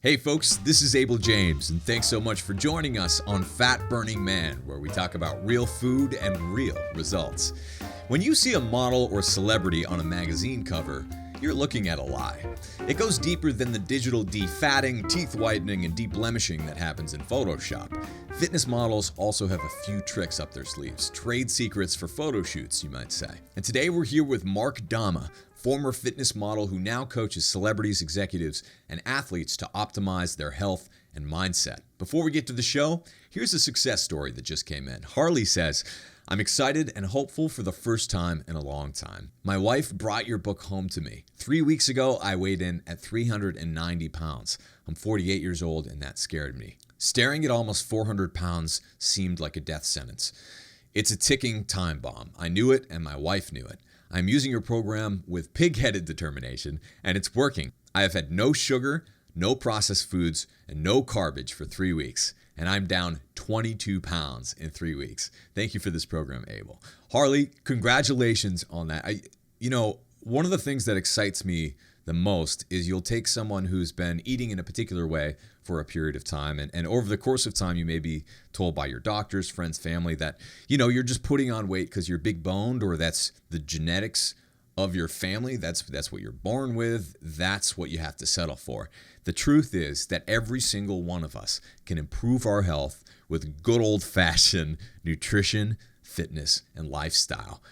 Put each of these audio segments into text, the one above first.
Hey folks, this is Abel James, and thanks so much for joining us on Fat Burning Man, where we talk about real food and real results. When you see a model or celebrity on a magazine cover, you're looking at a lie. It goes deeper than the digital defatting, teeth whitening, and de-blemishing that happens in Photoshop. Fitness models also have a few tricks up their sleeves, trade secrets for photo shoots, you might say. And today we're here with Mark Dhamma, former fitness model who now coaches celebrities, executives, and athletes to optimize their health and mindset. Before we get to the show, here's a success story that just came in. Harley says, "I'm excited and hopeful for the first time in a long time. My wife brought your book home to me. 3 weeks ago, I weighed in at 390 pounds. I'm 48 years old, and that scared me. Staring at almost 400 pounds seemed like a death sentence. It's a ticking time bomb. I knew it, and my wife knew it. I'm using your program with pig-headed determination, and it's working. I have had no sugar, no processed foods, and no garbage for 3 weeks, and I'm down 22 pounds in 3 weeks. Thank you for this program, Abel." Harley, congratulations on that. One of the things that excites me the most is you'll take someone who's been eating in a particular way for a period of time, and over the course of time, you may be told by your doctors, friends, family that, you're just putting on weight because you're big boned, or that's the genetics of your family. That's what you're born with. That's what you have to settle for. The truth is that every single one of us can improve our health with good old-fashioned nutrition, fitness, and lifestyle.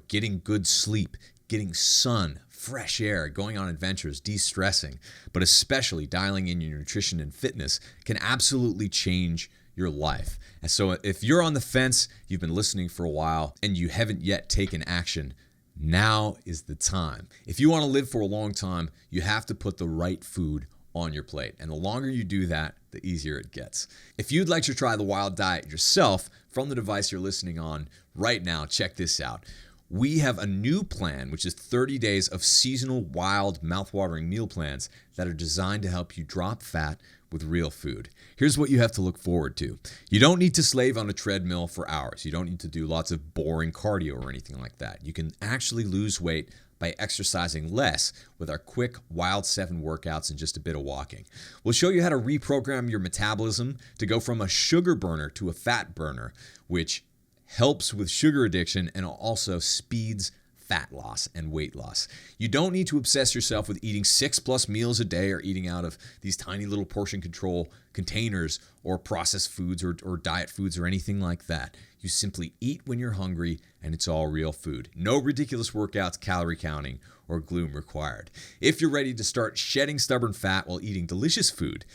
Getting good sleep, getting sun, fresh air, going on adventures, de-stressing, but especially dialing in your nutrition and fitness can absolutely change your life. And so if you're on the fence, you've been listening for a while, and you haven't yet taken action, now is the time. If you want to live for a long time, you have to put the right food on your plate. And the longer you do that, the easier it gets. If you'd like to try the Wild Diet yourself from the device you're listening on right now, check this out. We have a new plan, which is 30 days of seasonal, wild, mouthwatering meal plans that are designed to help you drop fat with real food. Here's what you have to look forward to. You don't need to slave on a treadmill for hours. You don't need to do lots of boring cardio or anything like that. You can actually lose weight by exercising less with our quick Wild 7 workouts and just a bit of walking. We'll show you how to reprogram your metabolism to go from a sugar burner to a fat burner, which helps with sugar addiction and also speeds fat loss and weight loss. You don't need to obsess yourself with eating 6+ meals a day or eating out of these tiny little portion control containers or processed foods or diet foods or anything like that. You simply eat when you're hungry, and it's all real food. No ridiculous workouts, calorie counting, or gloom required. If you're ready to start shedding stubborn fat while eating delicious food,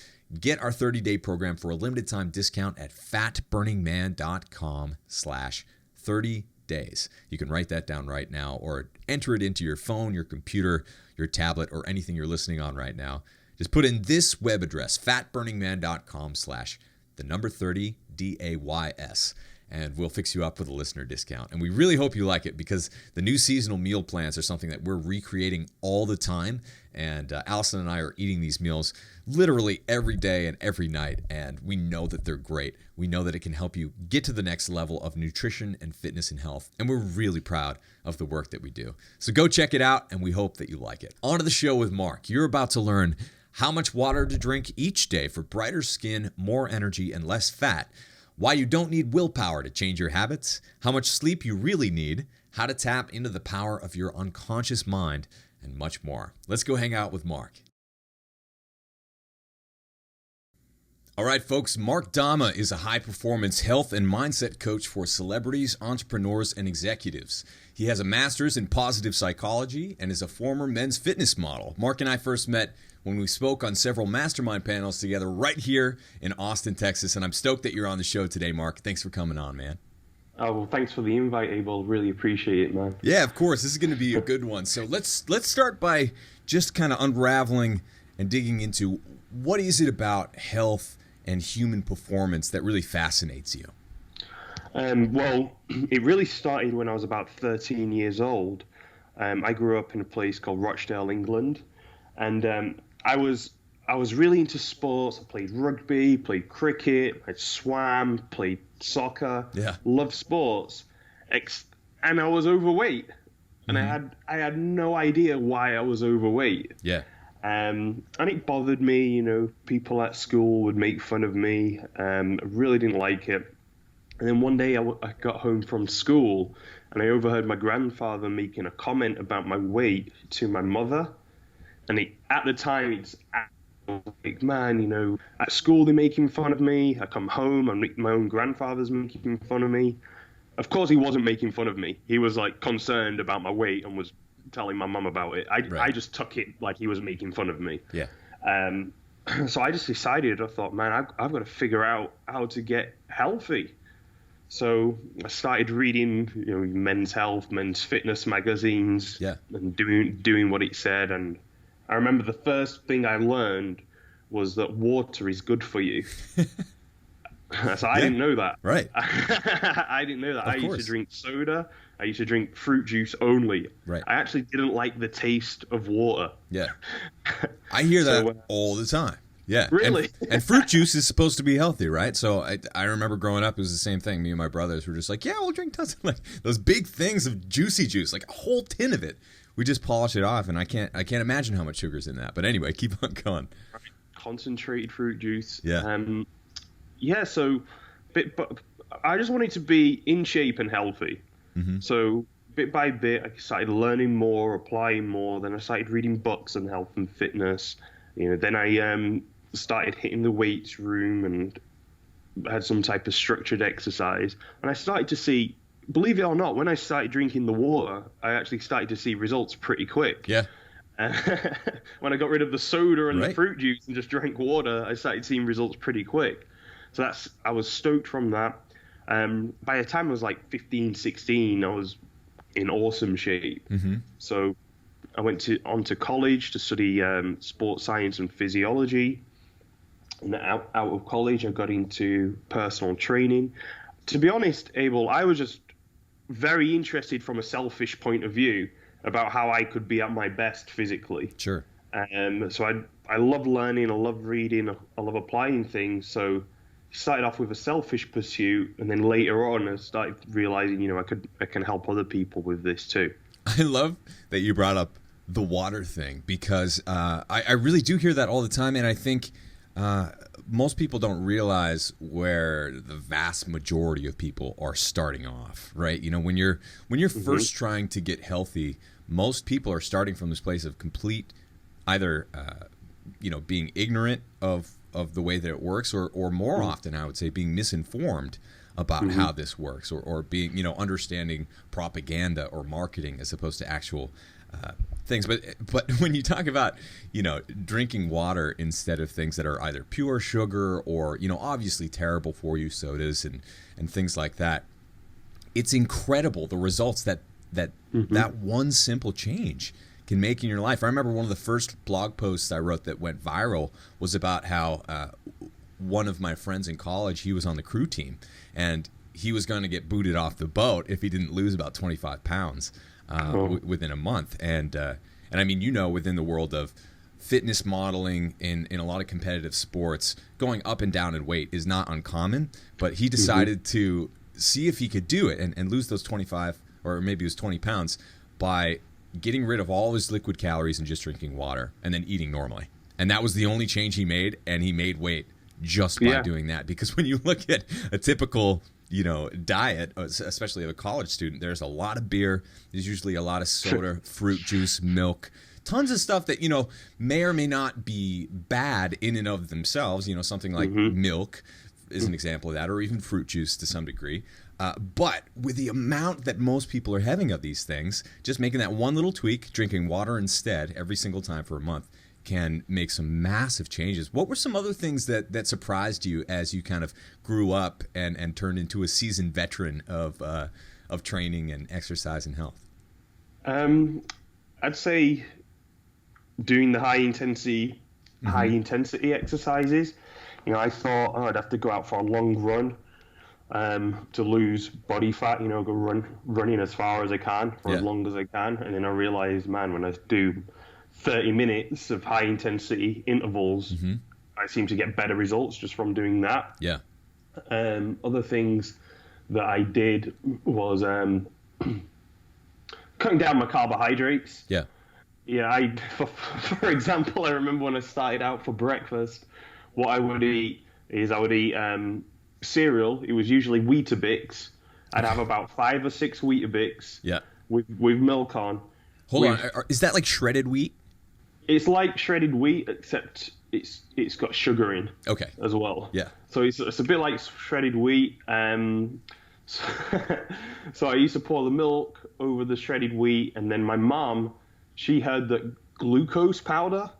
get our 30-day program for a limited time discount at fatburningman.com/30 days. You can write that down right now or enter it into your phone, your computer, your tablet, or anything you're listening on right now. Just put in this web address, fatburningman.com/30 DAYS. And we'll fix you up with a listener discount. And we really hope you like it, because the new seasonal meal plans are something that we're recreating all the time. And Allison and I are eating these meals literally every day and every night. And we know that they're great. We know that it can help you get to the next level of nutrition and fitness and health. And we're really proud of the work that we do. So go check it out, and we hope that you like it. On to the show with Mark. You're about to learn how much water to drink each day for brighter skin, more energy, and less fat. Why you don't need willpower to change your habits, how much sleep you really need, how to tap into the power of your unconscious mind, and much more. Let's go hang out with Mark. All right, folks, Mark Dhamma is a high-performance health and mindset coach for celebrities, entrepreneurs, and executives. He has a master's in positive psychology and is a former men's fitness model. Mark and I first met when we spoke on several mastermind panels together right here in Austin, Texas, and I'm stoked that you're on the show today, Mark. Thanks for coming on, man. Oh, well, thanks for the invite, Abel. Really appreciate it, man. Yeah, of course. This is going to be a good one. So let's start by just kind of unraveling and digging into what is it about health and human performance that really fascinates you? Well, it really started when I was about 13 years old. I grew up in a place called Rochdale, England, and I was really into sports. I played rugby, played cricket, I swam, played soccer. Yeah, loved sports, and I was overweight, and I had no idea why I was overweight. Yeah. And it bothered me, people at school would make fun of me. I really didn't like it. And then one day I got home from school and I overheard my grandfather making a comment about my weight to my mother. And at the time, it's like, man, at school they're making fun of me. I come home and my own grandfather's making fun of me. Of course, he wasn't making fun of me. He was like concerned about my weight and was telling my mum about it. I just took it like he was making fun of me. Yeah. So I just decided, I thought, man, I've got to figure out how to get healthy. So I started reading, Men's Health, Men's Fitness magazines, and doing what it said. And I remember the first thing I learned was that water is good for you. So I didn't know that. Right. I didn't know that. I used to drink soda. I used to drink fruit juice only. Right. I actually didn't like the taste of water. Yeah. I hear that all the time. Yeah. Really? And fruit juice is supposed to be healthy, right? So I remember growing up, it was the same thing. Me and my brothers were just like, yeah, we'll drink tons of like those big things of juicy juice, like a whole tin of it. We just polish it off, and I can't imagine how much sugar's in that. But anyway, keep on going. Concentrated fruit juice. Yeah. So but I just wanted to be in shape and healthy. Mm-hmm. So bit by bit, I started learning more, applying more. Then I started reading books on health and fitness. Then I started hitting the weights room and had some type of structured exercise. And I started to see, believe it or not, when I started drinking the water, I actually started to see results pretty quick. Yeah. When I got rid of the soda and the fruit juice and just drank water, I started seeing results pretty quick. So I was stoked from that. By the time I was like 15, 16, I was in awesome shape. Mm-hmm. So I went on to college to study sports science and physiology. And out of college, I got into personal training. To be honest, Abel, I was just very interested from a selfish point of view about how I could be at my best physically. Sure. So I love learning, I love reading, I love applying things. So started off with a selfish pursuit, and then later on I started realizing, I can help other people with this too. I love that you brought up the water thing, because I really do hear that all the time, and I think most people don't realize where the vast majority of people are starting off, right? When you're mm-hmm. first trying to get healthy, most people are starting from this place of complete either being ignorant of the way that it works, or more mm-hmm. often I would say being misinformed about mm-hmm. how this works, or being understanding propaganda or marketing as opposed to actual things. But when you talk about drinking water instead of things that are either pure sugar or obviously terrible for you, sodas and things like that, it's incredible the results that mm-hmm. that one simple change can make in your life. I remember one of the first blog posts I wrote that went viral was about how one of my friends in college, he was on the crew team, and he was going to get booted off the boat if he didn't lose about 25 pounds within a month. And I mean, within the world of fitness modeling in a lot of competitive sports, going up and down in weight is not uncommon, but he decided mm-hmm. to see if he could do it and lose those 25, or maybe it was 20 pounds, by getting rid of all his liquid calories and just drinking water and then eating normally. And that was the only change he made, and he made weight just by doing that. Because when you look at a typical diet, especially of a college student, there's a lot of beer, there's usually a lot of soda, fruit juice, milk, tons of stuff that may or may not be bad in and of themselves. Something like mm-hmm. milk is an example of that, or even fruit juice to some degree. But with the amount that most people are having of these things, just making that one little tweak, drinking water instead every single time for a month, can make some massive changes. What were some other things that surprised you as you kind of grew up and turned into a seasoned veteran of training and exercise and health? I'd say doing the high intensity exercises. I thought I'd have to go out for a long run to lose body fat. Go running as far as I can for as long as I can, and then I realized, man, when I do 30 minutes of high intensity intervals, mm-hmm. I seem to get better results just from doing that. Yeah. Other things that I did was cutting down my carbohydrates. Yeah. Yeah, for example, I remember when I started out for breakfast, what I would eat is I would eat cereal. It was usually Weetabix. I'd have about 5 or 6 Weetabix Yeah. with milk on. Hold on. Is that like shredded wheat? It's like shredded wheat, except it's got sugar in Okay. as well. Yeah. So it's a bit like shredded wheat. So, so I used to pour the milk over the shredded wheat, and then my mom, she heard that glucose powder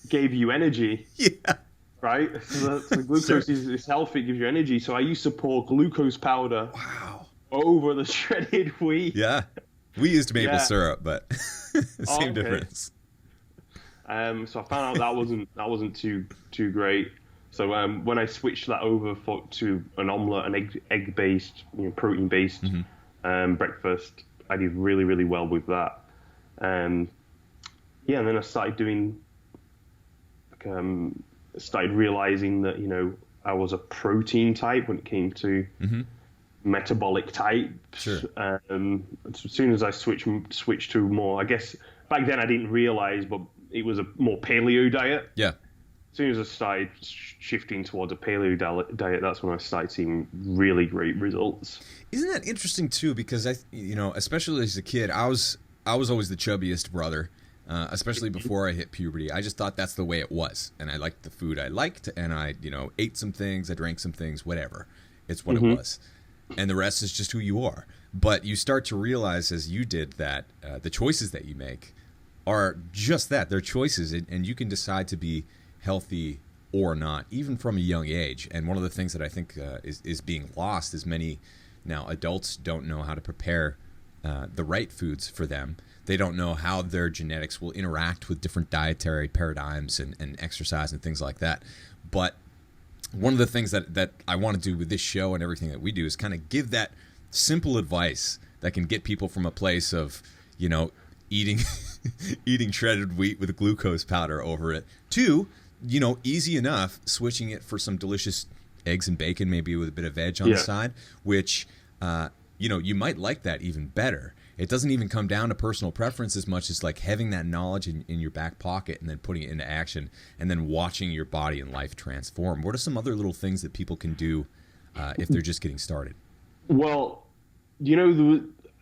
gave you energy. Yeah. Right? So the glucose is healthy, it gives you energy. So I used to pour glucose powder over the shredded wheat. Yeah. We used maple syrup, but same difference. So I found out that wasn't too great. So when I switched that over to an omelette, an egg based, protein based breakfast, I did really, really well with that. And then I started doing started realizing that I was a protein type when it came to metabolic types. Sure. As soon as I switched to more, I guess back then I didn't realize, but it was a more paleo diet. Yeah. As soon as I started shifting towards a paleo diet, that's when I started seeing really great results. Isn't that interesting too? Because especially as a kid, I was always the chubbiest brother. Especially before I hit puberty. I just thought that's the way it was. And I liked the food I liked, and I, ate some things, I drank some things, whatever. It's what it was. And the rest is just who you are. But you start to realize, as you did, that the choices that you make are just that. They're choices, and you can decide to be healthy or not, even from a young age. And one of the things that I think is being lost is many now adults don't know how to prepare the right foods for them. They don't know how their genetics will interact with different dietary paradigms and exercise and things like that. But one of the things that I want to do with this show and everything that we do is kind of give that simple advice that can get people from a place of, eating eating shredded wheat with glucose powder over it to, easy enough switching it for some delicious eggs and bacon, maybe with a bit of veg on the side, which, you might like that even better. It doesn't even come down to personal preference as much as like having that knowledge in your back pocket and then putting it into action and then watching your body and life transform. What are some other little things that people can do if they're just getting started? Well,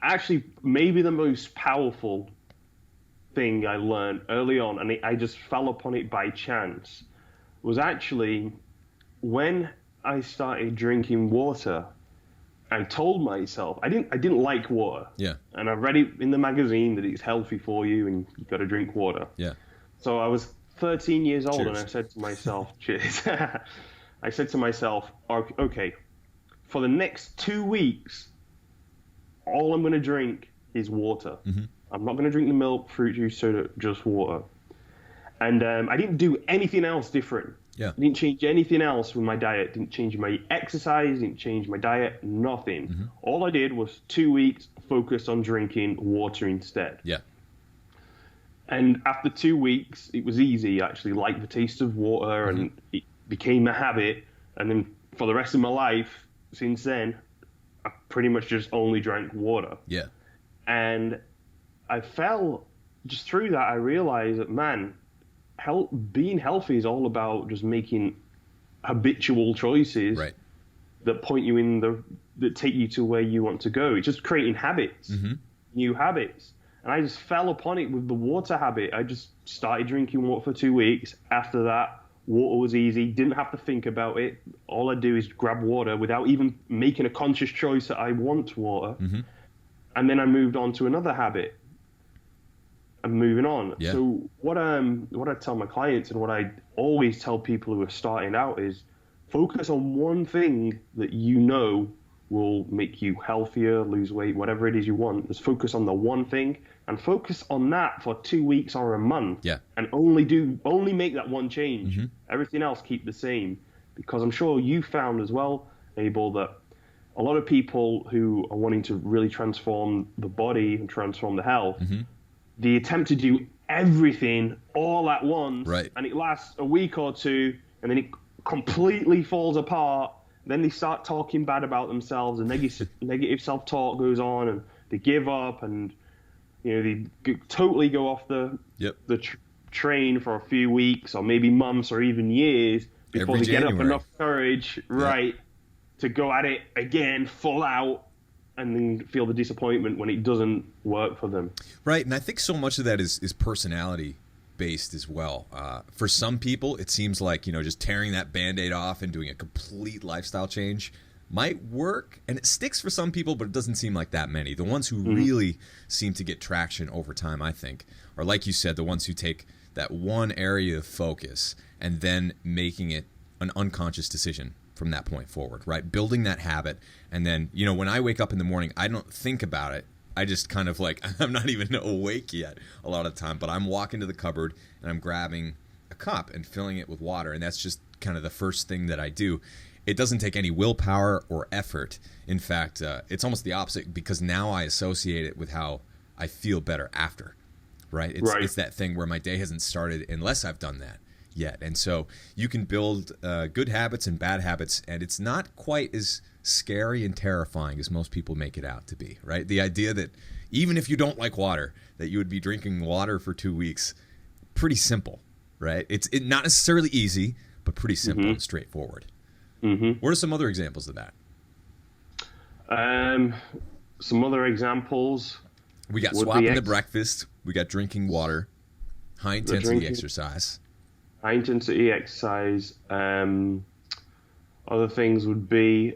actually maybe the most powerful thing I learned early on, and I just fell upon it by chance, was actually when I started drinking water. I told myself I didn't like water. Yeah. And I read it in the magazine that it's healthy for you and you've got to drink water. Yeah. So I was 13 years old. Cheers. And I said to myself, cheers. I said to myself, okay, for the next 2 weeks, all I'm going to drink is water. I'm not going to drink the milk, fruit juice, soda, just water. And I didn't do anything else different. Yeah. I didn't change anything else with my diet. Didn't change my exercise. Didn't change my diet. Nothing. All I did was 2 weeks focus on drinking water instead. Yeah. And after 2 weeks, it was easy. I actually liked the taste of water, and it became a habit. And then for the rest of my life, since then, I pretty much just only drank water. Yeah. And I fell just through that. I realized that, man, being healthy is all about just making habitual choices that point you that take you to where you want to go. It's just creating habits, new habits. And I just fell upon it with the water habit. I just started drinking water for 2 weeks. After that, water was easy. Didn't have to think about it. All I do is grab water without even making a conscious choice that I want water. And then I moved on to another habit. And moving on. Yeah. So what I tell my clients and what I always tell people who are starting out is focus on one thing that will make you healthier, lose weight, whatever it is you want. Just focus on the one thing and focus on that for 2 weeks or a month. Yeah. And only make that one change. Everything else keep the same. Because I'm sure you found as well, Abel, that a lot of people who are wanting to really transform the body and transform the health, they attempt to do everything all at once, and it lasts a week or two, and then it completely falls apart. Then they start talking bad about themselves, and negative self-talk goes on, and they give up, and They totally go off the train for a few weeks or maybe months or even years before they get up enough courage, right, to go at it again full out and then feel the disappointment when it doesn't work for them. Right, and I think so much of that is personality based as well. For some people, it seems like, just tearing that Band-Aid off and doing a complete lifestyle change might work, and it sticks for some people, but it doesn't seem like that many. The ones who really seem to get traction over time, I think, are, like you said, the ones who take that one area of focus and then making it an unconscious decision from that point forward, right? Building that habit, and then, when I wake up in the morning, I don't think about it. I just kind of I'm not even awake yet a lot of the time, but I'm walking to the cupboard and I'm grabbing a cup and filling it with water, and that's just kind of the first thing that I do. It doesn't take any willpower or effort. In fact, it's almost the opposite, because now I associate it with how I feel better after, right? It's that thing where my day hasn't started unless I've done that yet. And so you can build good habits and bad habits, and it's not quite as scary and terrifying as most people make it out to be, right? The idea that even if you don't like water, that you would be drinking water for 2 weeks, pretty simple, right? It's not necessarily easy, but pretty simple and straightforward. What are some other examples of that? Some other examples. We got swapping the breakfast. We got drinking water. High intensity exercise. High intensity exercise. Other things would be,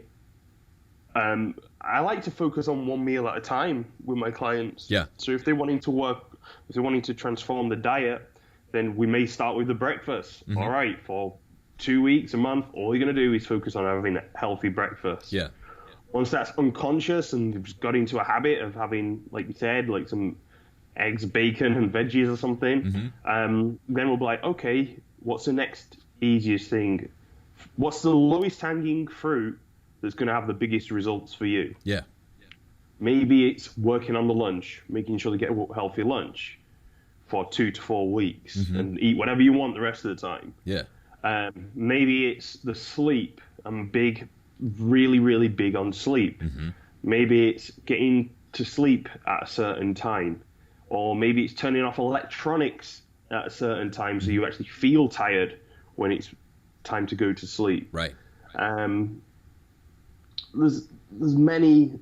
I like to focus on one meal at a time with my clients. Yeah. So if they're wanting to transform the diet, then we may start with the breakfast. All right, for 2 weeks, a month, all you're going to do is focus on having a healthy breakfast. Yeah. Once that's unconscious and you've just got into a habit of having, like you said, like some eggs, bacon, and veggies or something, then we'll be like, okay, what's the next easiest thing? What's the lowest hanging fruit that's going to have the biggest results for you? Yeah. Maybe it's working on the lunch, making sure they get a healthy lunch for 2 to 4 weeks and eat whatever you want the rest of the time. Yeah. Maybe it's the sleep. I'm really, really big on sleep. Maybe it's getting to sleep at a certain time, or maybe it's turning off electronics at a certain time so you actually feel tired when it's time to go to sleep. Right. There's many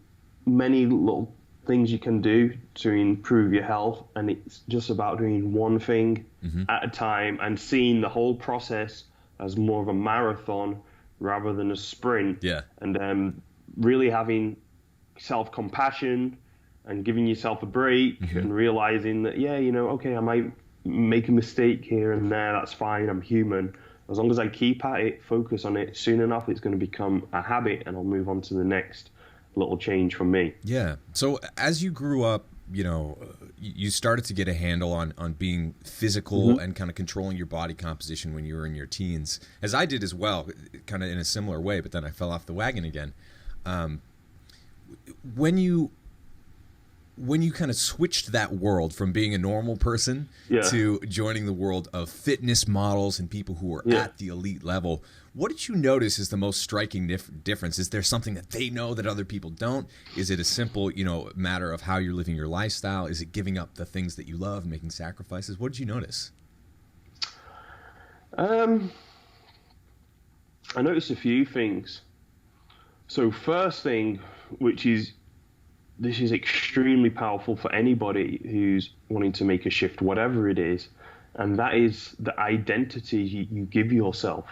little things you can do to improve your health, and it's just about doing one thing at a time and seeing the whole process as more of a marathon rather than a sprint. Yeah. And really having self-compassion and giving yourself a break and realizing that, okay, I might make a mistake here and there. That's fine. I'm human. As long as I keep at it, focus on it, soon enough it's going to become a habit, and I'll move on to the next little change for me. Yeah. So as you grew up, you started to get a handle on being physical and kind of controlling your body composition when you were in your teens, as I did as well, kind of in a similar way, but then I fell off the wagon again. When you kind of switched that world from being a normal person to joining the world of fitness models and people who are at the elite level, what did you notice is the most striking difference? Is there something that they know that other people don't? Is it a simple, matter of how you're living your lifestyle? Is it giving up the things that you love, making sacrifices? What did you notice? I noticed a few things. So first thing, this is extremely powerful for anybody who's wanting to make a shift, whatever it is, and that is the identity you give yourself.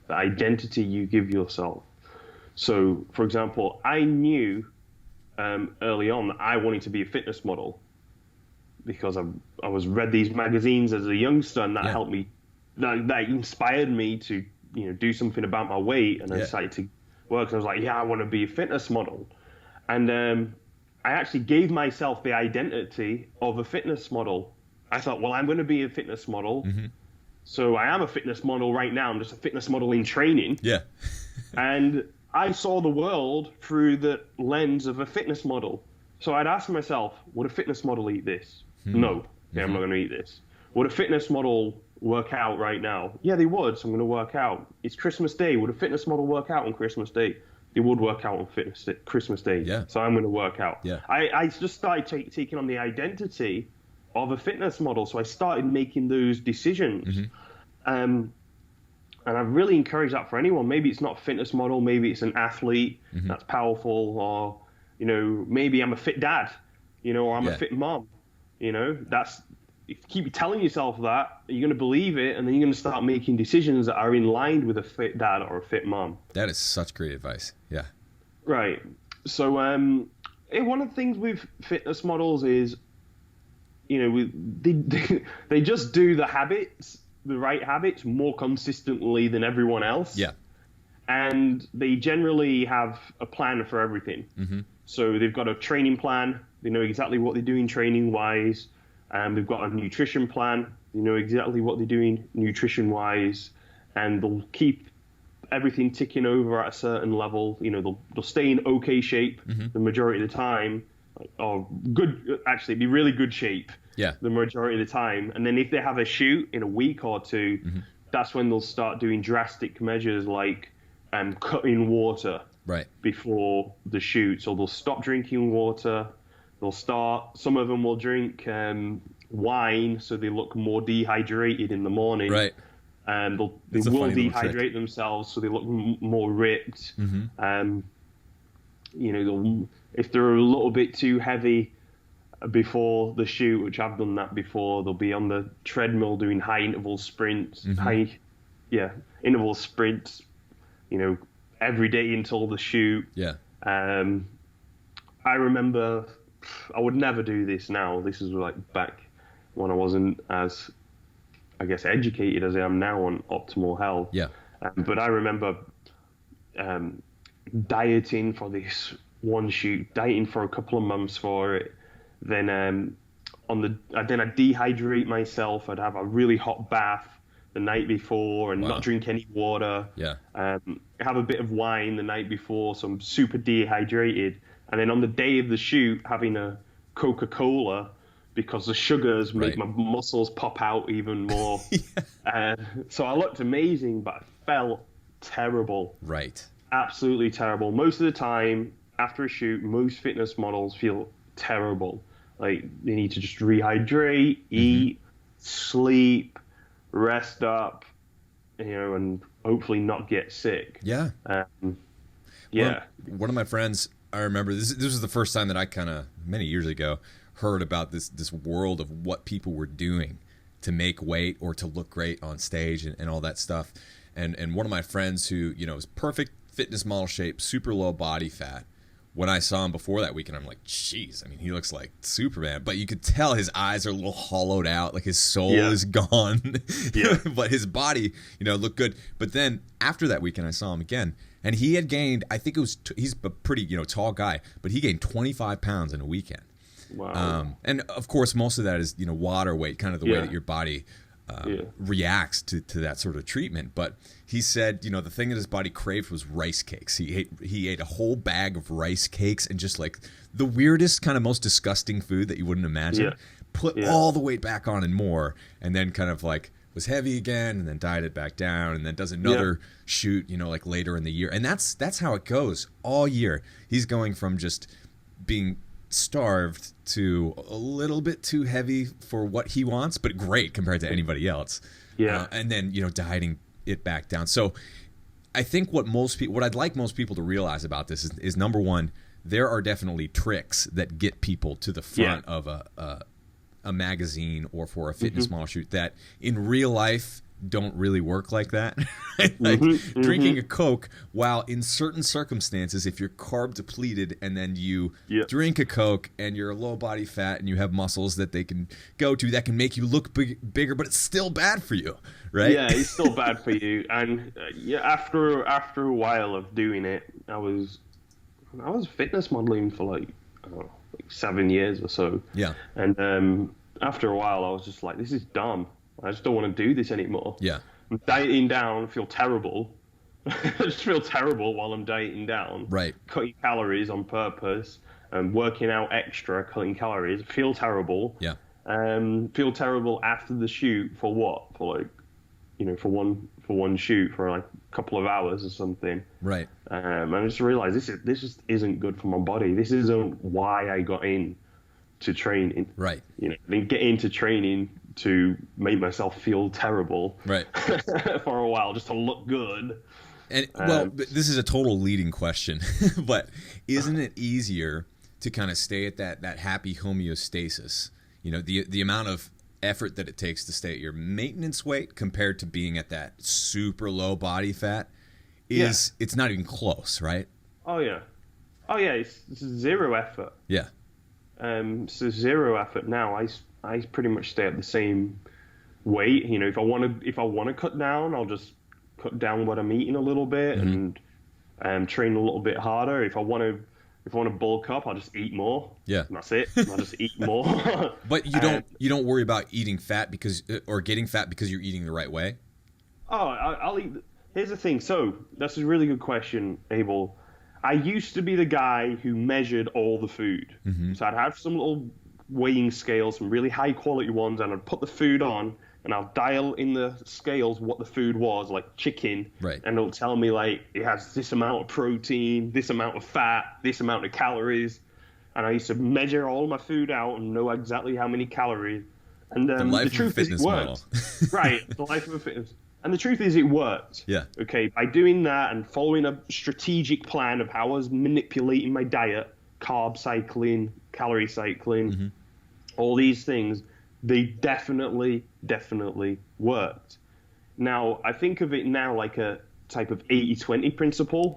The identity you give yourself. So, for example, I knew early on that I wanted to be a fitness model because I was read these magazines as a youngster, and that helped me. That inspired me to do something about my weight, and I decided to work. And I was like, I want to be a fitness model, and I actually gave myself the identity of a fitness model. I thought, well, I'm going to be a fitness model. So I am a fitness model right now. I'm just a fitness model in training. Yeah. And I saw the world through the lens of a fitness model. So I'd ask myself, would a fitness model eat this? No. Okay, I'm not going to eat this. Would a fitness model work out right now? Yeah, they would. So I'm going to work out. It's Christmas Day. Would a fitness model work out on Christmas Day? they would work out on Christmas Day. Yeah. So I'm going to work out. Yeah. I just started taking on the identity of a fitness model. So I started making those decisions. And I really encourage that for anyone. Maybe it's not a fitness model. Maybe it's an athlete that's powerful, or, maybe I'm a fit dad, or I'm a fit mom. If you keep telling yourself that, you're going to believe it, and then you're going to start making decisions that are in line with a fit dad or a fit mom. That is such great advice. Yeah. Right. So, one of the things with fitness models is, they just do the right habits more consistently than everyone else. Yeah. And they generally have a plan for everything. So they've got a training plan. They know exactly what they're doing training-wise. They've got a nutrition plan. They know exactly what they're doing nutrition-wise. And they'll keep everything ticking over at a certain level. They'll stay in okay shape the majority of the time. Or good, actually, be really good shape the majority of the time. And then if they have a shoot in a week or two, that's when they'll start doing drastic measures like cutting water before the shoot. So they'll stop drinking water. Some of them will drink wine, so they look more dehydrated in the morning. Right. And they will dehydrate themselves, so they look more ripped. If they're a little bit too heavy before the shoot, which I've done that before, they'll be on the treadmill doing high interval sprints, interval sprints, every day until the shoot. Yeah. I remember, I would never do this now. This is like back when I wasn't as, I guess, educated as I am now on optimal health. Yeah. But I remember dieting for this shoot, dieting for a couple of months for it. Then I'd dehydrate myself. I'd have a really hot bath the night before and not drink any water. Yeah. Have a bit of wine the night before, so I'm super dehydrated. And then on the day of the shoot, having a Coca-Cola because the sugars make my muscles pop out even more. So I looked amazing, but I felt terrible. Right. Absolutely terrible. Most of the time after a shoot, most fitness models feel terrible. Like they need to just rehydrate, eat, sleep, rest up, and hopefully not get sick. Yeah. One of my friends, I remember this was the first time that I kind of many years ago heard about this world of what people were doing to make weight or to look great on stage and all that stuff. And one of my friends who, is perfect fitness model shape, super low body fat. When I saw him before that weekend, I'm like, geez, I mean, he looks like Superman. But you could tell his eyes are a little hollowed out, like his soul is gone. But his body, looked good. But then after that weekend, I saw him again. And he had gained, I think he's a pretty, tall guy, but he gained 25 pounds in a weekend. Wow. And of course, most of that is, water weight, kind of the way that your body reacts to that sort of treatment. But he said, the thing that his body craved was rice cakes. He ate a whole bag of rice cakes and just like the weirdest, kind of most disgusting food that you wouldn't imagine. Put all the weight back on and more, and then kind of like was heavy again, and then dieted back down, and then does another shoot, like later in the year. And that's how it goes all year. He's going from just being starved to a little bit too heavy for what he wants, but great compared to anybody else. And then, dieting it back down. So I think what I'd like most people to realize about this is number one, there are definitely tricks that get people to the front of a magazine or for a fitness model shoot that in real life don't really work like that. Like drinking a Coke, while in certain circumstances, if you're carb depleted and then you drink a Coke and you're low body fat and you have muscles that they can go to, that can make you look bigger, but it's still bad for you, right? Yeah, it's still bad for you. And after a while of doing it, I was fitness modeling for like 7 years or so. Yeah. And after a while, I was just like, this is dumb. I just don't want to do this anymore. Yeah. I'm dieting down, feel terrible. I just feel terrible while I'm dieting down. Right. Cutting calories on purpose and working out extra, cutting calories. Feel terrible. Yeah. Feel terrible after the shoot for what? For like, for one shoot for like a couple of hours or something. Right. And I just realized this just isn't good for my body. This isn't why I got into training. Right. You know, I didn't get into training to make myself feel terrible. Right. For a while, just to look good. And well, this is a total leading question, but isn't it easier to kind of stay at that happy homeostasis? You know, the amount of effort that it takes to stay at your maintenance weight compared to being at that super low body fat it's not even close, right? Oh yeah, it's zero effort. Yeah. So zero effort now. I pretty much stay at the same weight. You know, if I want to cut down, I'll just cut down what I'm eating a little bit and train a little bit harder. If I want to bulk up, I'll just eat more. Yeah, and that's it. I'll just eat more. But you don't worry about eating fat or getting fat because you're eating the right way. Oh, I'll eat. Here's the thing. So that's a really good question, Abel. I used to be the guy who measured all the food. So I'd have some little weighing scales, some really high quality ones, and I'd put the food on. And I'll dial in the scales what the food was, like chicken, right. And it'll tell me like it has this amount of protein, this amount of fat, this amount of calories. And I used to measure all my food out and know exactly how many calories. And the truth is, it worked. Right, the life of a fitness. And the truth is, it worked. Yeah. Okay, by doing that and following a strategic plan of how I was manipulating my diet, carb cycling, calorie cycling, all these things. They definitely worked. Now, I think of it now like a type of 80-20 principle.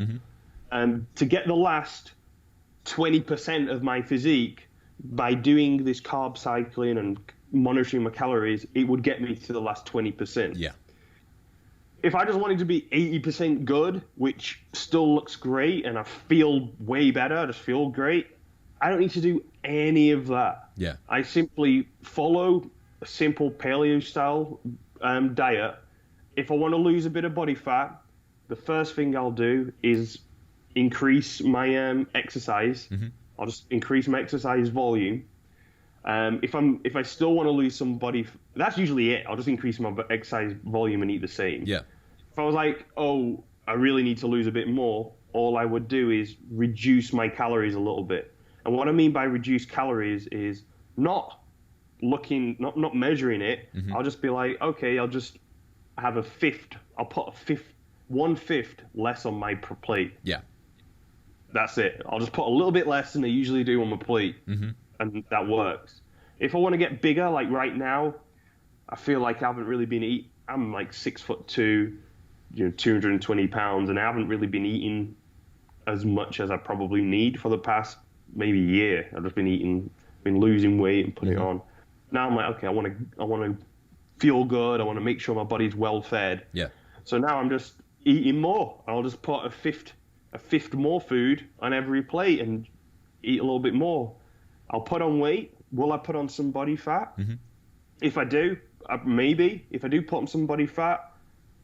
To get the last 20% of my physique by doing this carb cycling and monitoring my calories, it would get me to the last 20%. Yeah. If I just wanted to be 80% good, which still looks great, and I feel way better, I just feel great, I don't need to do any of that. Yeah. I simply follow a simple paleo style diet. If I want to lose a bit of body fat, the first thing I'll do is increase my exercise. I'll just increase my exercise volume. If I still want to lose some body, that's usually it. I'll just increase my exercise volume and eat the same. Yeah. If I was like, oh, I really need to lose a bit more, all I would do is reduce my calories a little bit. And what I mean by reduce calories is not measuring it. I'll just be like, okay, I'll just have I'll put 1/5 less on my plate. Yeah. That's it. I'll just put a little bit less than I usually do on my plate. And that works. If I want to get bigger, like right now, I feel like I haven't really been eating. I'm like 6'2", 220 pounds, and I haven't really been eating as much as I probably need for the past maybe year. I've just been losing weight and putting it on. Now I'm like, okay, I want to feel good. I want to make sure my body's well fed. Yeah. So now I'm just eating more. I'll just put a fifth more food on every plate and eat a little bit more. I'll put on weight. Will I put on some body fat? If I do, maybe. If I do put on some body fat,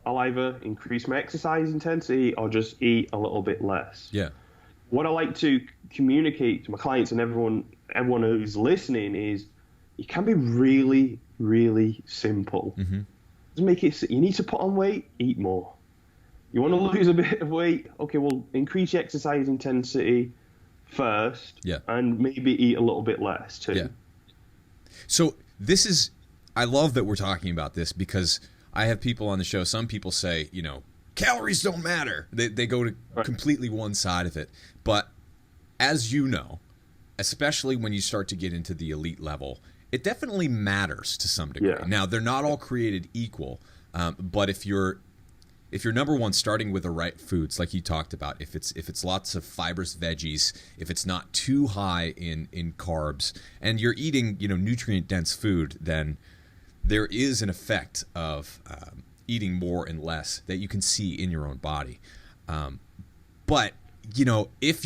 I'll either increase my exercise intensity or just eat a little bit less. Yeah. What I like to communicate to my clients and everyone who's listening is it can be really, really simple. Just make it. You need to put on weight, eat more. You want to lose a bit of weight? Okay, well, increase your exercise intensity first, and maybe eat a little bit less too. Yeah. So I love that we're talking about this because I have people on the show. Some people say, calories don't matter. They go to completely one side of it. But as you know, especially when you start to get into the elite level, it definitely matters to some degree. Yeah. Now, they're not all created equal, but if you're number one, starting with the right foods, like you talked about, if it's lots of fibrous veggies, if it's not too high in carbs, and you're eating nutrient dense food, then there is an effect of eating more and less that you can see in your own body. But if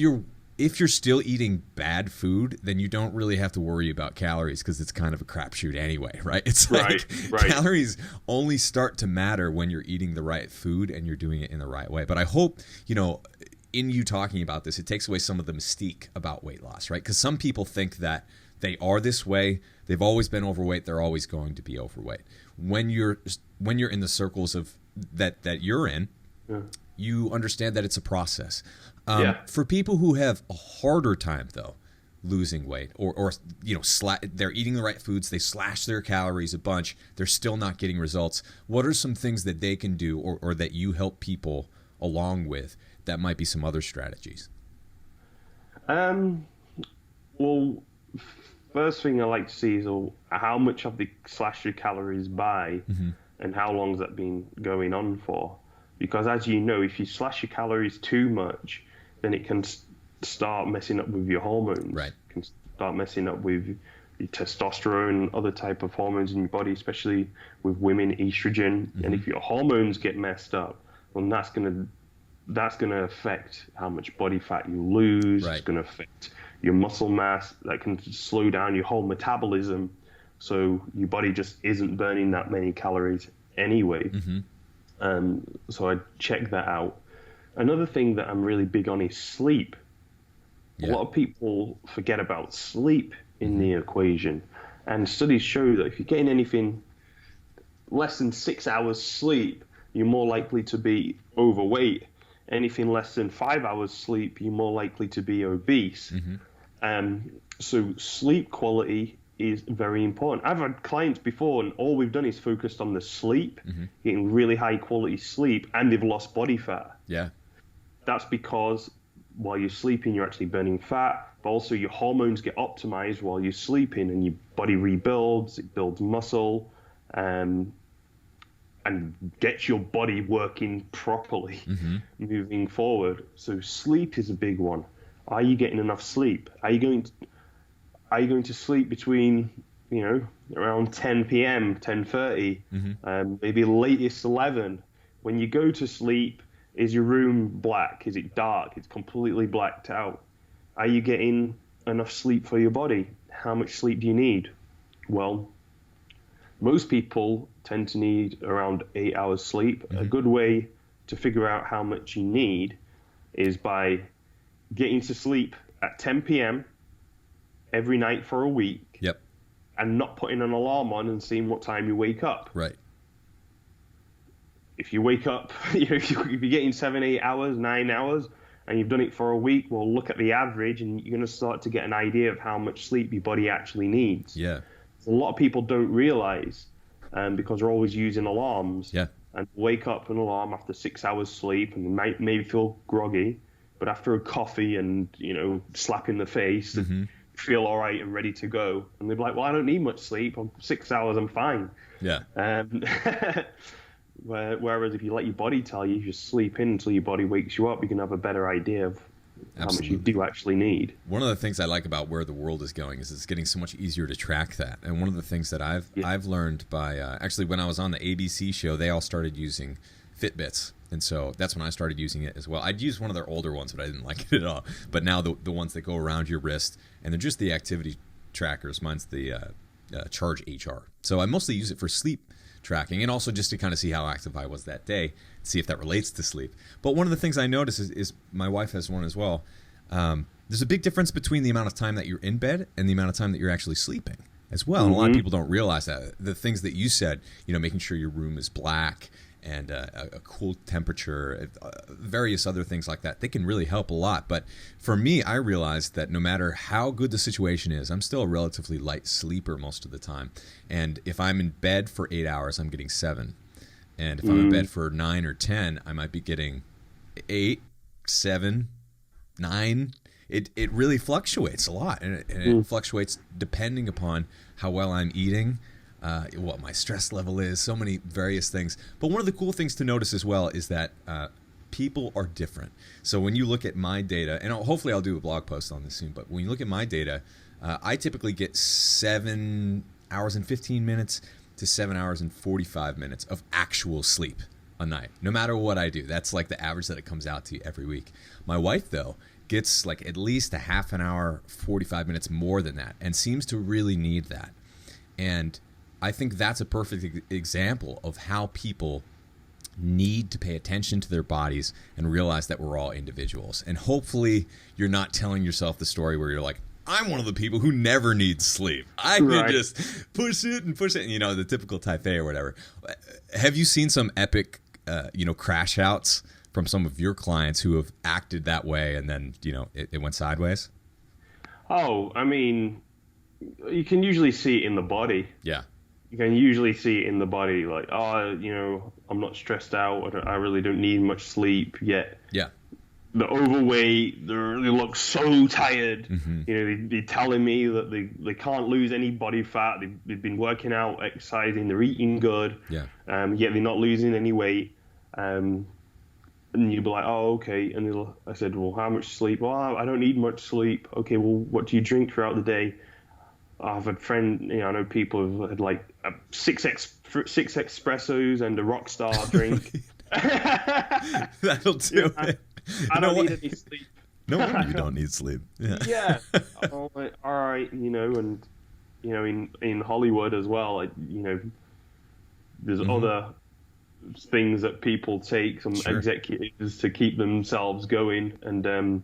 you're still eating bad food, then you don't really have to worry about calories because it's kind of a crapshoot anyway, right? It's like calories only start to matter when you're eating the right food and you're doing it in the right way. But I hope, in you talking about this, it takes away some of the mystique about weight loss, right? Because some people think that they are this way, they've always been overweight, they're always going to be overweight. When you're in the circles of that you're in, you understand that it's a process. Yeah. For people who have a harder time, though, losing weight, or they're eating the right foods, they slash their calories a bunch, they're still not getting results. What are some things that they can do, or that you help people along with, that might be some other strategies? Well, first thing I like to see is how much have they slashed your calories by, and how long has that been going on for? Because as you know, if you slash your calories too much, then it can start messing up with your hormones. Right. It can start messing up with your testosterone and other type of hormones in your body, especially with women, estrogen. And if your hormones get messed up, then that's gonna affect how much body fat you lose. Right. It's gonna affect your muscle mass. That can slow down your whole metabolism, so your body just isn't burning that many calories anyway. So I check that out. Another thing that I'm really big on is sleep. Yeah. A lot of people forget about sleep in the equation, and studies show that if you're getting anything less than 6 hours sleep, you're more likely to be overweight. Anything less than 5 hours sleep, you're more likely to be obese. So sleep quality is very important. I've had clients before, and all we've done is focused on the sleep, getting really high quality sleep, and they've lost body fat. Yeah. That's because while you're sleeping, you're actually burning fat, but also your hormones get optimized while you're sleeping, and your body rebuilds, it builds muscle, and gets your body working properly moving forward. So sleep is a big one. Are you getting enough sleep? Are you going to sleep between, around 10 p.m., 10:30, maybe latest 11? When you go to sleep, is your room black? Is it dark? It's completely blacked out. Are you getting enough sleep for your body? How much sleep do you need? Well, most people tend to need around 8 hours sleep. A good way to figure out how much you need is by getting to sleep at 10 p.m. every night for a week. Yep. And not putting an alarm on and seeing what time you wake up. Right. If you wake up, if you're getting 7, 8 hours, 9 hours, and you've done it for a week, well, look at the average, and you're going to start to get an idea of how much sleep your body actually needs. Yeah. A lot of people don't realize, because they're always using alarms. Yeah. And wake up an alarm after 6 hours sleep, and you might maybe feel groggy, but after a coffee and slap in the face, feel all right and ready to go. And they're like, well, I don't need much sleep. 6 hours, I'm fine. Yeah. Whereas if you let your body tell you, just sleep in until your body wakes you up, you can have a better idea of how much you do actually need. One of the things I like about where the world is going is it's getting so much easier to track that. And one of the things that I've learned by actually when I was on the ABC show, they all started using Fitbits. And so that's when I started using it as well. I'd used one of their older ones, but I didn't like it at all. But now the ones that go around your wrist, and they're just the activity trackers. Mine's the Charge HR. So I mostly use it for sleep tracking, and also just to kind of see how active I was that day, see if that relates to sleep. But one of the things I notice is my wife has one as well. There's a big difference between the amount of time that you're in bed and the amount of time that you're actually sleeping as well. And a lot of people don't realize that. The things that you said, making sure your room is black and a cool temperature, various other things like that, they can really help a lot. But for me, I realized that no matter how good the situation is, I'm still a relatively light sleeper most of the time. And if I'm in bed for 8 hours, I'm getting 7. And if I'm in bed for 9 or 10, I might be getting 8, 7, 9. It really fluctuates a lot, and it fluctuates depending upon how well I'm eating, what my stress level is, so many various things. But one of the cool things to notice as well is that people are different. So when you look at my data, and hopefully I'll do a blog post on this soon, but when you look at my data, I typically get 7 hours and 15 minutes to 7 hours and 45 minutes of actual sleep a night, no matter what I do. That's like the average that it comes out to every week. My wife, though, gets like at least a half an hour, 45 minutes more than that, and seems to really need that. And I think that's a perfect example of how people need to pay attention to their bodies and realize that we're all individuals. And hopefully you're not telling yourself the story where you're like, I'm one of the people who never needs sleep. I can just push it, and the typical type A or whatever. Have you seen some epic, crash outs from some of your clients who have acted that way and then, it went sideways? Oh, I mean, you can usually see it in the body. Yeah. You can usually see it in the body, like, I'm not stressed out. I really don't need much sleep yet. Yeah. The overweight, they look so tired. Mm-hmm. They're telling me that they can't lose any body fat. They've been working out, exercising, they're eating good. Yeah. Yet they're not losing any weight. And you'd be like, oh, okay. And I said, well, how much sleep? Well, I don't need much sleep. Okay, well, what do you drink throughout the day? I've had I know people who've had like six espressos and a Rockstar drink. That'll do it. I don't need any sleep. No wonder you don't need sleep. Yeah. Yeah. I'm like, all right, and in Hollywood as well, there's other things that people take, some executives, to keep themselves going, and I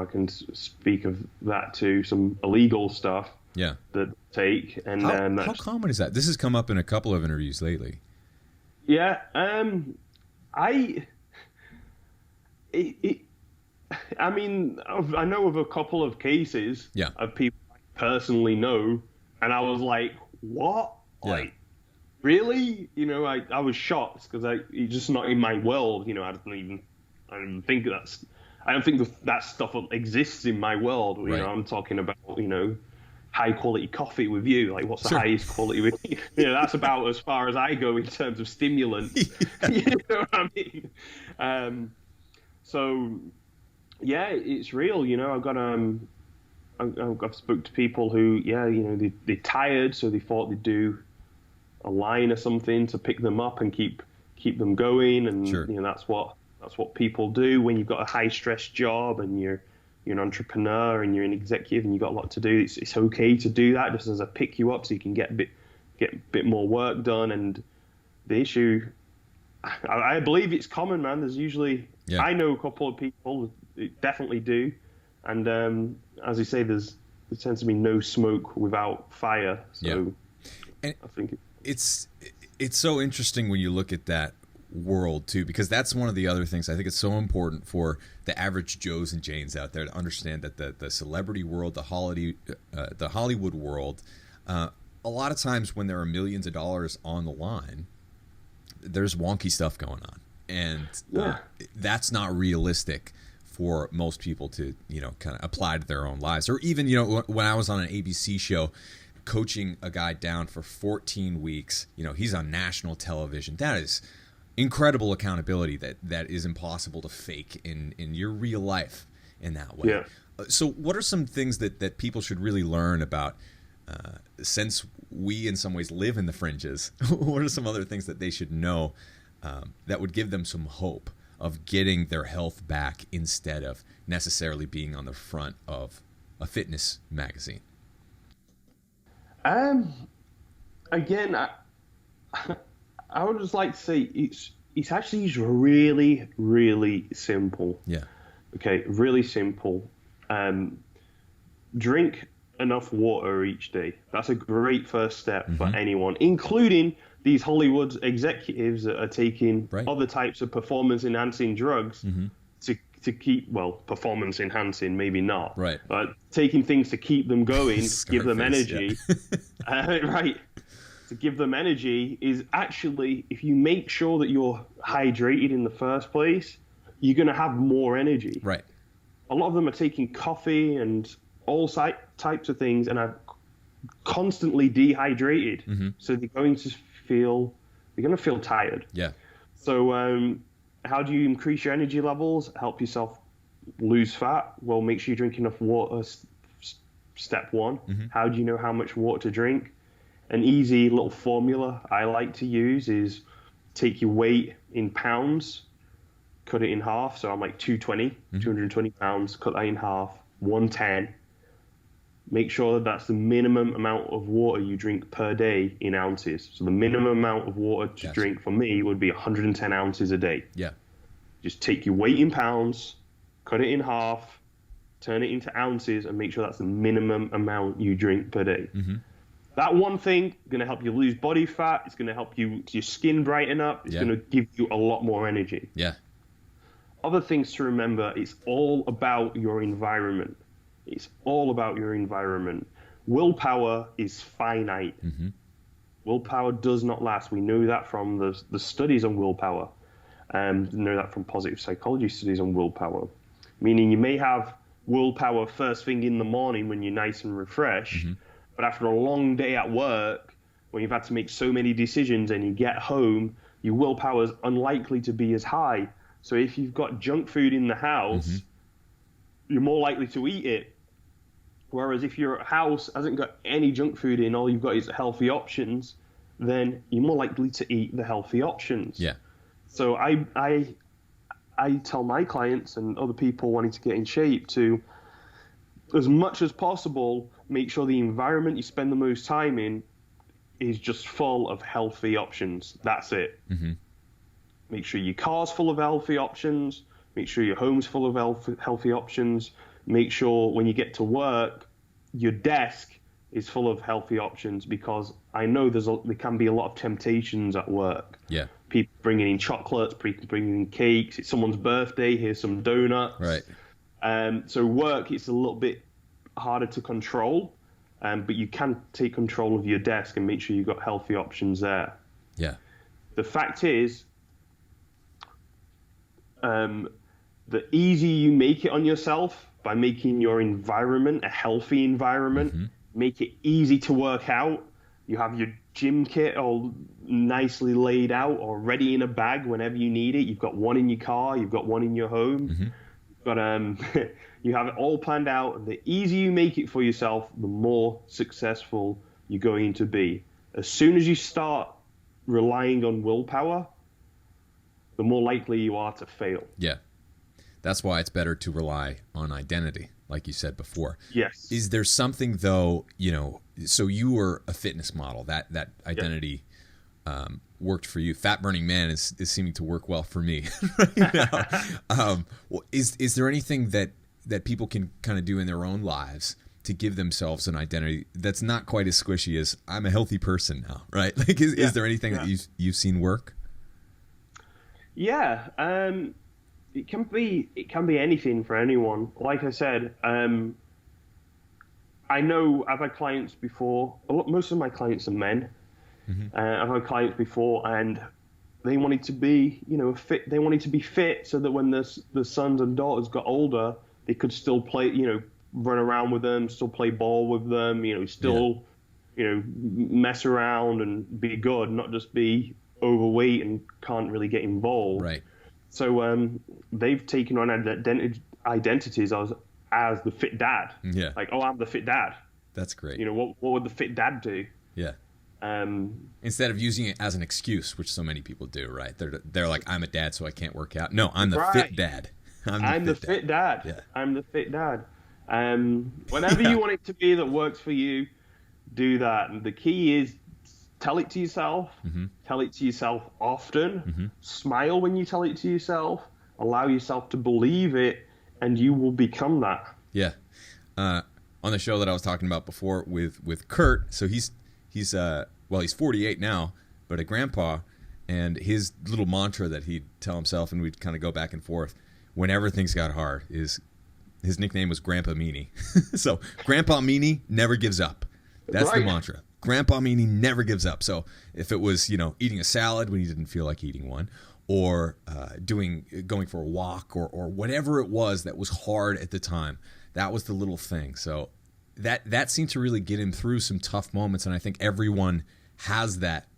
can speak of that too. Some illegal stuff. Yeah. That take, and how common is that? This has come up in a couple of interviews lately. Yeah. I mean, I know of a couple of cases of people I personally know, and I was like, what? Yeah. Like, really? I was shocked because it's just not in my world. I don't think that stuff exists in my world. Right. I'm talking about, high quality coffee with you. Like, what's the highest quality with you? That's about as far as I go in terms of stimulant. You know what I mean? So, yeah, it's real. I've spoke to people who, they're tired, so they thought they'd do a line or something to pick them up and keep them going, and that's what people do when you've got a high stress job and you're an entrepreneur and you're an executive and you've got a lot to do. It's okay to do that just as a pick you up so you can get a bit more work done. And the issue, I believe it's common, man. There's usually I know a couple of people that definitely do, and as you say, there tends to be no smoke without fire. So and I think it's so interesting when you look at that world too, because that's one of the other things I think it's so important for the average Joes and Janes out there to understand, that the celebrity world, the Hollywood world, a lot of times when there are millions of dollars on the line, there's wonky stuff going on, and that's not realistic for most people to kind of apply to their own lives. Or even when I was on an ABC show coaching a guy down for 14 weeks, he's on national television. That is incredible accountability that is impossible to fake in your real life in that way. Yeah. So what are some things that people should really learn about, since we in some ways live in the fringes? What are some other things that they should know that would give them some hope of getting their health back instead of necessarily being on the front of a fitness magazine? Again, I would just like to say it's actually really, really simple. Yeah. Okay, really simple. Drink enough water each day. That's a great first step for anyone, including these Hollywood executives that are taking other types of performance-enhancing drugs to keep, performance enhancing, maybe not. Right. But taking things to keep them going, give them energy. Right. To give them energy is actually, if you make sure that you're hydrated in the first place, you're going to have more energy. Right. A lot of them are taking coffee and all types of things and are constantly dehydrated. So they're going to feel tired. Yeah. So how do you increase your energy levels? Help yourself lose fat? Well, make sure you drink enough water. Step one. How do you know how much water to drink? An easy little formula I like to use is take your weight in pounds, cut it in half. So I'm like 220 pounds, cut that in half, 110. Make sure that that's the minimum amount of water you drink per day in ounces. So the minimum amount of water to drink for me would be 110 ounces a day. Yeah. Just take your weight in pounds, cut it in half, turn it into ounces, and make sure that's the minimum amount you drink per day. That one thing going to help you lose body fat. It's going to help your skin brighten up. It's going to give you a lot more energy. Yeah. Other things to remember, it's all about your environment. It's all about your environment. Willpower is finite. Mm-hmm. Willpower does not last. We know that from the studies on willpower. We know that from positive psychology studies on willpower. Meaning you may have willpower first thing in the morning when you're nice and refreshed, but after a long day at work, when you've had to make so many decisions and you get home, your willpower is unlikely to be as high. So if you've got junk food in the house, you're more likely to eat it. Whereas if your house hasn't got any junk food in, all you've got is healthy options, then you're more likely to eat the healthy options. Yeah. So I tell my clients and other people wanting to get in shape to, as much as possible, make sure the environment you spend the most time in is just full of healthy options. That's it. Mm-hmm. Make sure your car's full of healthy options. Make sure your home's full of healthy options. Make sure when you get to work, your desk is full of healthy options, because I know there can be a lot of temptations at work. Yeah. People bringing in chocolates, people bringing in cakes. It's someone's birthday. Here's some donuts. Right. So work, it's a little bit harder to control, but you can take control of your desk and make sure you've got healthy options there. Yeah. The fact is, the easier you make it on yourself by making your environment a healthy environment, make it easy to work out. You have your gym kit all nicely laid out or ready in a bag whenever you need it. You've got one in your car. You've got one in your home. You've got, you have it all planned out. And the easier you make it for yourself, the more successful you're going to be. As soon as you start relying on willpower, the more likely you are to fail. Yeah. That's why it's better to rely on identity, like you said before. Yes. Is there something, though, so you were a fitness model, that identity worked for you. Fat Burning Man is seeming to work well for me right now. Is there anything that people can kind of do in their own lives to give themselves an identity that's not quite as squishy as I'm a healthy person now, right? Like, is there anything that you've seen work? Yeah. It can be anything for anyone. Like I said, I know I've had clients before. Most of my clients are men. I've had clients before, and they wanted to be, fit. They wanted to be fit so that when the sons and daughters got older, they could still play, run around with them, still play ball with them, still, mess around and be good, not just be overweight and can't really get involved. Right. So they've taken on identities as the fit dad. Yeah. Like, oh, I'm the fit dad. That's great. What would the fit dad do? Yeah. Instead of using it as an excuse, which so many people do, right? They're like, I'm a dad, so I can't work out. No, I'm the fit dad. I'm the fit dad. Yeah. I'm the fit dad. Whatever you want it to be that works for you, do that. And the key is, tell it to yourself. Tell it to yourself often. Smile when you tell it to yourself. Allow yourself to believe it, and you will become that. Yeah. On the show that I was talking about before with Kurt, so he's 48 now, but a grandpa, and his little mantra that he'd tell himself, and we'd kind of go back and forth whenever things got hard, is his nickname was Grandpa Meanie. So Grandpa Meanie never gives up. That's right. The mantra. Grandpa Meanie never gives up. So if it was, eating a salad when he didn't feel like eating one, or going for a walk, or whatever it was that was hard at the time, that was the little thing. So that seemed to really get him through some tough moments, and I think everyone has that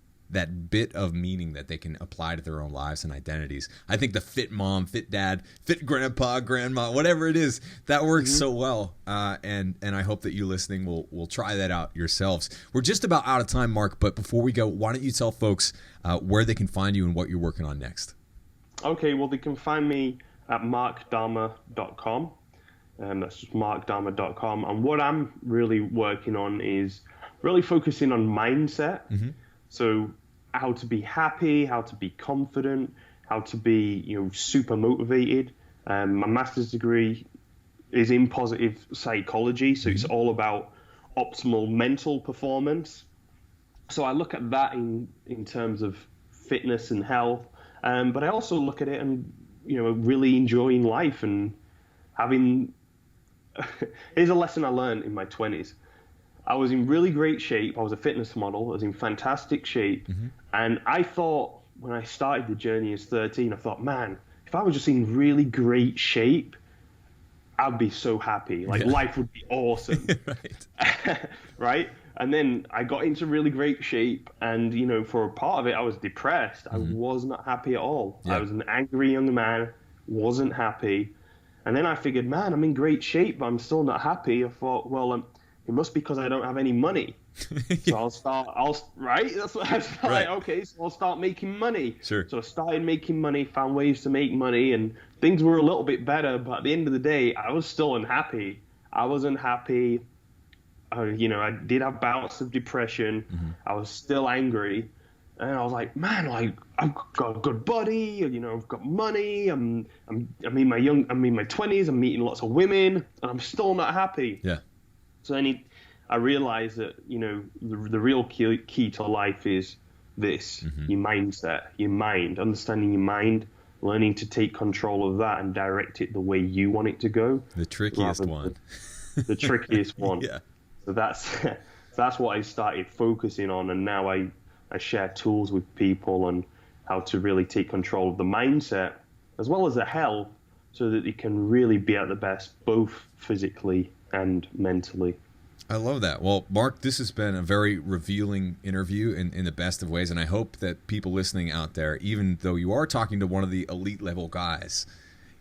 bit of meaning that they can apply to their own lives and identities. I think the fit mom, fit dad, fit grandpa, grandma, whatever it is, that works so well. And I hope that you listening will try that out yourselves. We're just about out of time, Mark, but before we go, why don't you tell folks where they can find you and what you're working on next? Okay, well, they can find me at markdhamma.com. That's just markdhamma.com. And what I'm really working on is really focusing on mindset. So how to be happy, how to be confident, how to be, super motivated. My master's degree is in positive psychology, so it's all about optimal mental performance. So I look at that in terms of fitness and health, but I also look at it and, really enjoying life and having. Here's a lesson I learned in my 20s. I was in really great shape. I was a fitness model. I was in fantastic shape. And I thought, when I started the journey as 13, I thought, man, if I was just in really great shape, I'd be so happy. Life would be awesome. Right. Right? And then I got into really great shape. And, for a part of it, I was depressed. I was not happy at all. Yeah. I was an angry young man, wasn't happy. And then I figured, man, I'm in great shape, but I'm still not happy. I thought, well, it must be because I don't have any money. So right? That's what I was Right. like, okay, so I'll start making money. Sure. So I started making money, found ways to make money, and things were a little bit better. But at the end of the day, I was still unhappy. I was unhappy. I did have bouts of depression. I was still angry. And I was like, man, I've got a good body, I've got money, I'm in my 20s, I'm meeting lots of women, and I'm still not happy. Yeah. So then I realized that, the real key to life is this, your mindset, your mind, understanding your mind, learning to take control of that and direct it the way you want it to go. The trickiest one. The trickiest one. Yeah. So that's what I started focusing on, and now I share tools with people on how to really take control of the mindset as well as the health so that you can really be at the best, both physically and mentally. I love that. Well, Mark, this has been a very revealing interview in the best of ways, and I hope that people listening out there, even though you are talking to one of the elite level guys,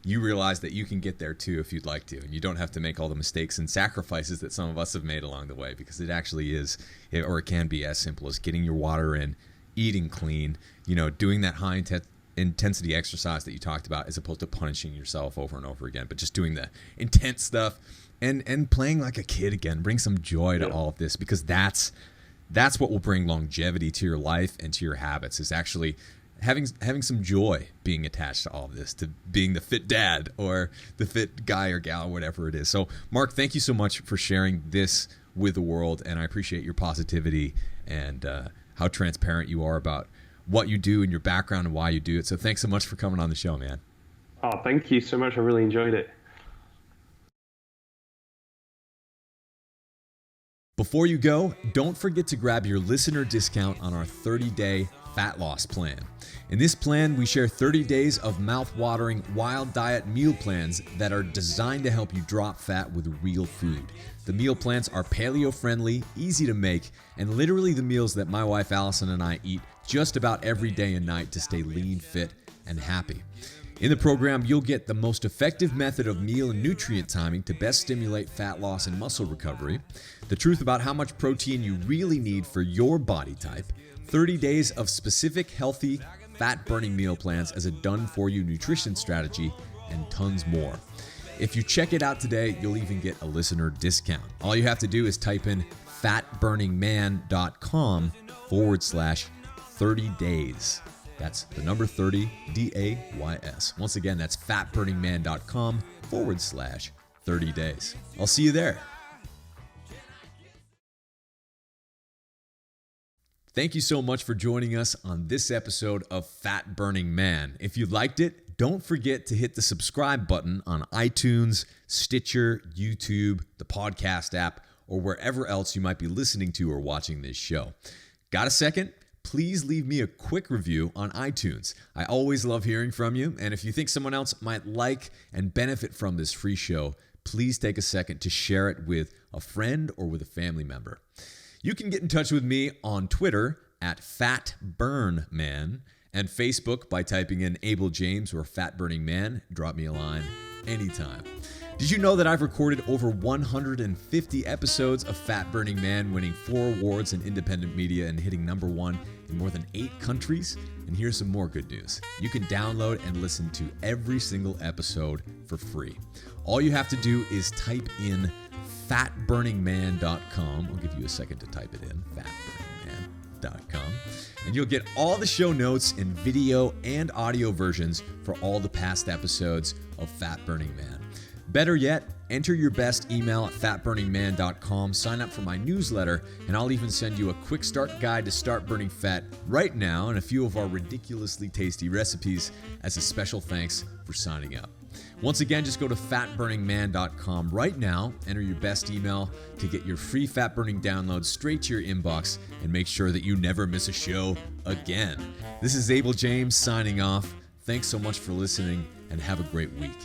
you realize that you can get there too if you'd like to, and you don't have to make all the mistakes and sacrifices that some of us have made along the way, because it actually is, or it can be as simple as getting your water in, eating clean, doing that high intensity exercise that you talked about, as opposed to punishing yourself over and over again, but just doing the intense stuff and playing like a kid again. Bring some joy to all of this, because that's what will bring longevity to your life and to your habits, is actually having some joy being attached to all of this, to being the fit dad or the fit guy or gal, whatever it is. So, Mark, thank you so much for sharing this with the world, and I appreciate your positivity and how transparent you are about what you do and your background and why you do it. So thanks so much for coming on the show, man. Oh, thank you so much. I really enjoyed it. Before you go, don't forget to grab your listener discount on our 30-day fat loss plan. In this plan, we share 30 days of mouth-watering wild diet meal plans that are designed to help you drop fat with real food. The meal plans are paleo-friendly, easy to make, and literally the meals that my wife Allison and I eat just about every day and night to stay lean, fit, and happy. In the program, you'll get the most effective method of meal and nutrient timing to best stimulate fat loss and muscle recovery, the truth about how much protein you really need for your body type, 30 days of specific, healthy, fat-burning meal plans as a done-for-you nutrition strategy, and tons more. If you check it out today, you'll even get a listener discount. All you have to do is type in fatburningman.com/30 days. That's the number 30, DAYS. Once again, that's fatburningman.com/30 days. I'll see you there. Thank you so much for joining us on this episode of Fat Burning Man. If you liked it, don't forget to hit the subscribe button on iTunes, Stitcher, YouTube, the podcast app, or wherever else you might be listening to or watching this show. Got a second? Please leave me a quick review on iTunes. I always love hearing from you, and if you think someone else might like and benefit from this free show, please take a second to share it with a friend or with a family member. You can get in touch with me on Twitter at FatBurnMan and Facebook by typing in Abel James or Fat Burning Man. Drop me a line anytime. Did you know that I've recorded over 150 episodes of Fat Burning Man, winning 4 awards in independent media and hitting #1 in more than 8 countries? And here's some more good news. You can download and listen to every single episode for free. All you have to do is type in fatburningman.com. I'll give you a second to type it in, fatburningman.com. And you'll get all the show notes in video and audio versions for all the past episodes of Fat Burning Man. Better yet, enter your best email at fatburningman.com, sign up for my newsletter, and I'll even send you a quick start guide to start burning fat right now and a few of our ridiculously tasty recipes as a special thanks for signing up. Once again, just go to fatburningman.com right now, enter your best email to get your free fat burning download straight to your inbox, and make sure that you never miss a show again. This is Abel James signing off. Thanks so much for listening, and have a great week.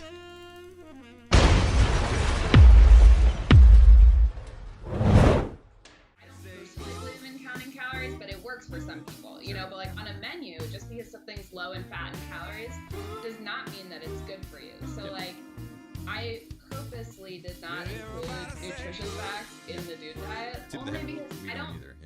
But it works for some people, but like on a menu, just because something's low in fat and calories does not mean that it's good for you. So like I purposely did not include nutrition facts in the dude diet only because I don't